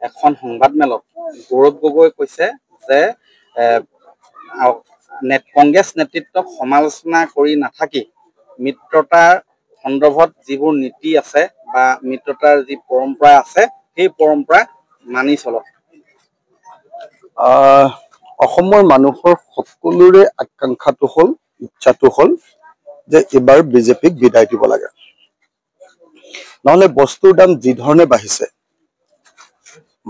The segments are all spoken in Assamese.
এখন সংবাদমেলত গৌৰৱ গগৈ কৈছে যে কংগ্ৰেছ নেতৃত্বক সমালোচনা কৰি নাথাকি মিত্ৰতাৰ সন্দৰ্ভত যিবোৰ নীতি আছে বা মিত্ৰতাৰ যি পৰম্পৰা আছে সেই পৰম্পৰা মানি চলক। অসমৰ মানুহৰ সকলোৰে আকাংক্ষাটো হ'ল, ইচ্ছাটো হ'ল যে এবাৰ বিজেপিক বিদায় দিব লাগে। নহলে বস্তুৰ দাম যি ধৰণে বাঢ়িছে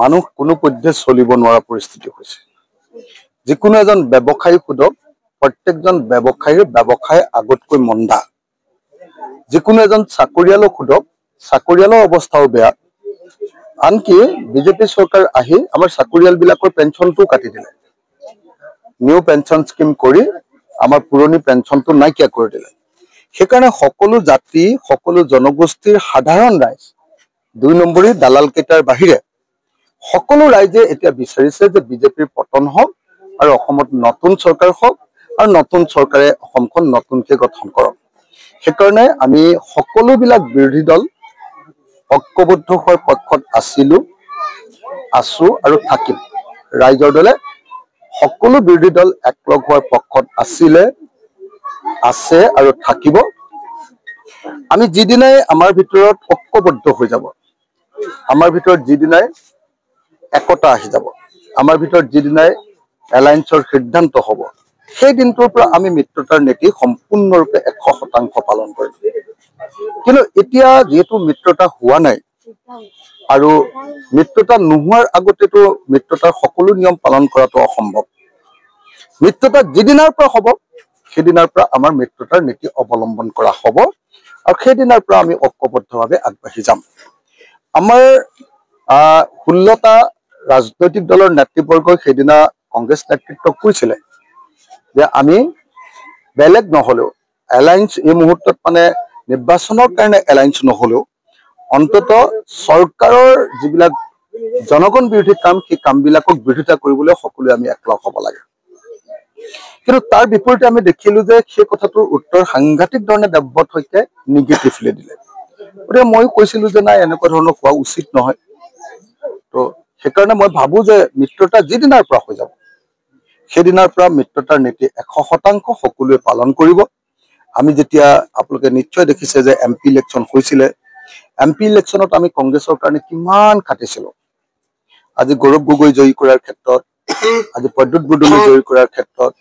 মানুহ কোনো পধ্যে চলিব নোৱাৰা পৰিস্থিতি হৈছে। যিকোনো এজন ব্যৱসায়ী সোধক, প্ৰত্যেকজন ব্যৱসায়ীৰ ব্যৱসায় আগতকৈ মন্দা। যিকোনো এজন চাকৰিয়ালক সোধক, চাকৰিয়ালৰ অৱস্থাও বেয়া। আনকি বিজেপি চৰকাৰ আহি আমাৰ চাকৰিয়ালবিলাকৰ পেঞ্চনটো কাটি দিলে। নিউ পেঞ্চন স্কিম কৰি আমাৰ পুৰণি পেঞ্চনটো নাইকিয়া কৰি দিলে। সেইকাৰণে সকলো জাতি, সকলো জনগোষ্ঠীৰ সাধাৰণ ৰাইজ, ২ নম্বৰী দালাল কেইটাৰ বাহিৰে সকলো ৰাইজে এতিয়া বিচাৰিছে যে বিজেপিৰ পতন হওক আৰু অসমত নতুন চৰকাৰ হওক আৰু নতুন চৰকাৰে অসমখন নতুনকৈ গঠন কৰক। সেইকাৰণে আমি সকলোবিলাক বিৰোধী দল ঐক্যবদ্ধ হোৱাৰ পক্ষত আছো আৰু থাকিম। ৰাইজৰ দলে সকলো বিৰোধী দল একলগ হোৱাৰ পক্ষত আছে আৰু থাকিব। আমি যিদিনাই আমাৰ ভিতৰত ঐক্যবদ্ধ হৈ যাব, আমাৰ ভিতৰত যিদিনাই একতা আহি যাব, আমাৰ ভিতৰত যিদিনাই এলায়েন্সৰ সিদ্ধান্ত হ'ব, সেই দিনটোৰ পৰা আমি মিত্ৰতাৰ নীতি সম্পূৰ্ণৰূপে 100% পালন কৰিম। কিন্তু এতিয়া যিহেতু মিত্ৰতা হোৱা নাই আৰু মিত্ৰতা নোহোৱাৰ আগতেতো মিত্ৰতাৰ সকলো নিয়ম পালন কৰাটো অসম্ভৱ। মিত্ৰতা যিদিনাৰ পৰা হ'ব সেইদিনাৰ পৰা আমাৰ মিত্ৰতাৰ নীতি অৱলম্বন কৰা হ'ব আৰু সেইদিনাৰ পৰা আমি ঐক্যবদ্ধভাৱে আগবাঢ়ি যাম। আমাৰ 16টা ৰাজনৈতিক দলৰ নেতৃবৰ্গই সেইদিনা কংগ্ৰেছ নেতৃত্বক কৈছিলে যে আমি বেলেগ নহলেও এলায়েন্স এই মুহূৰ্তত মানে নিৰ্বাচনৰ কাৰণে এলায়েন্স নহলেও অন্তত চৰকাৰৰ যিবিলাক জনগণ বিৰোধী কাম, সেই কামবিলাকক বিৰোধিতা কৰিবলৈ সকলোৱে আমি একলগ হ'ব লাগে। কিন্তু তাৰ বিপৰীতে আমি দেখিলো যে সেই কথাটোৰ উত্তৰ সাংঘাতিক ধৰণে দেৱব্ৰত শইকীয়াই নিগেটিভলি দিলে। গতিকে ময়ো কৈছিলো যে নাই, এনেকুৱা ধৰণৰ হোৱা উচিত নহয়। তো সেইকাৰণে মই ভাবো যে মিত্ৰতা যিদিনাৰ পৰা হৈ যাব সেইদিনাৰ পৰা মিত্ৰতাৰ নীতি 100% সকলোৱে পালন কৰিব। আমি যেতিয়া আপোনালোকে নিশ্চয় দেখিছে যে MP ইলেকশ্যন হৈছিলে, MP ইলেকশ্যনত আমি কংগ্ৰেছৰ কাৰণে কিমান খাটিছিলো। আজি গৌৰৱ গগৈ জয়ী কৰাৰ ক্ষেত্ৰত, আজি প্ৰদ্যুৎ বৰদলৈ জয়ী কৰাৰ ক্ষেত্ৰত,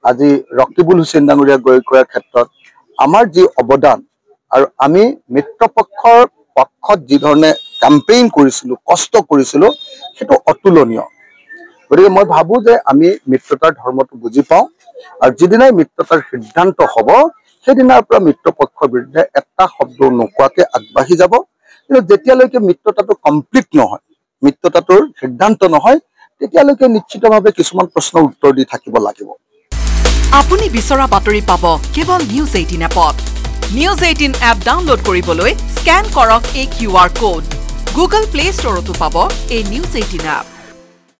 আজি ৰকিবুল হুছেইন ডাঙৰীয়া জয়ী কৰাৰ ক্ষেত্ৰত আমাৰ যি অৱদান আৰু আমি মিত্ৰপক্ষৰ পক্ষত যি ধৰণে কেম্পেইন কৰিছিলো, কষ্ট কৰিছিলো, সেইটো অতুলনীয়। গতিকে মই ভাবো যে আমি মিত্ৰতাৰ ধৰ্মটো বুজি পাওঁ আৰু যিদিনাই মিত্ৰতাৰ সিদ্ধান্ত হ'ব সেইদিনাৰ পৰা মিত্ৰপক্ষৰ বিৰুদ্ধে এটা শব্দ নোকোৱাকে আগবাঢ়ি যাব। কিন্তু যেতিয়ালৈকে মিত্ৰতাটো কমপ্লিট নহয়, মিত্ৰতাটোৰ সিদ্ধান্ত নহয়, তেতিয়ালৈকে নিশ্চিতভাৱে কিছুমান প্ৰশ্নৰ উত্তৰ দি থাকিব লাগিব। আপুনি বিচৰা বাতৰি পাব কেৱল নিউজ 18 এপত। নিউজ 18 এপ ডাউনলোড কৰিবলৈ স্কেন কৰক এই QR কোড। গুগল প্লে ষ্টৰতো পাব এই নিউজ 18 এপ।